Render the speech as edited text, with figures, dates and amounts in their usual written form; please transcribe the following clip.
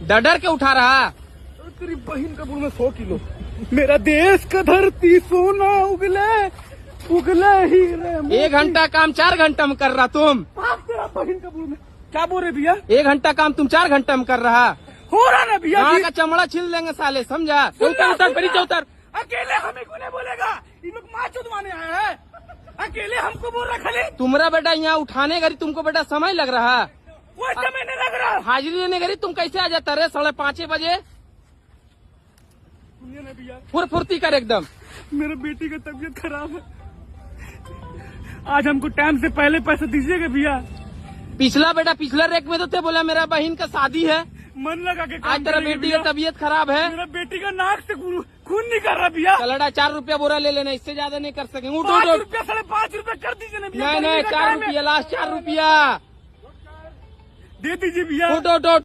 डर के उठा रहा। तेरी बहन का बोल में 100 किलो। मेरा देश का धरती सोना उगले उगले ही रे। 1 घंटा काम 4 घंटा में कर रहा तुम। तेरा बहन का बोल में क्या बोल रहे भैया? 1 घंटा काम तुम 4 घंटा में कर रहा। हो रहा ना भैया? यहाँ का चमड़ा छील देंगे साले, समझा? उतर। अकेले हमें को नहीं बोलेगा, इन लोग माँ चुदवाने आए हैं। अकेले हमको बोल रहा खाली। तुम्हारा बेटा यहाँ उठाने घड़ी तुमको बेटा समय लग रहा। कोई समय नहीं लग रहा। हाजिरी लेने घड़ी तुम कैसे आ जाता रे 5:30 बजे? सुनिए ना भैया, फुर्ती कर एकदम। मेरे बेटी का तबीयत खराब है, आज हमको टाइम से पहले पैसे दीजिएगा भैया। पिछला रेक में तो थे बोला मेरा बहन का शादी है, मन लगा के आज तेरा बेटी का तबीयत खराब है। मेरा बेटी का नाक से खून नहीं कर रहा भैया। चलड़ा 4 रुपया बोरा ले लेना, इससे ज्यादा नहीं कर सकेंगे। 5 रुपया 5.5 रुपया कर दीजिए ना भैया। नहीं 4 रुपया, लास्ट 4 रुपया दे दीजिए भैया। उठ।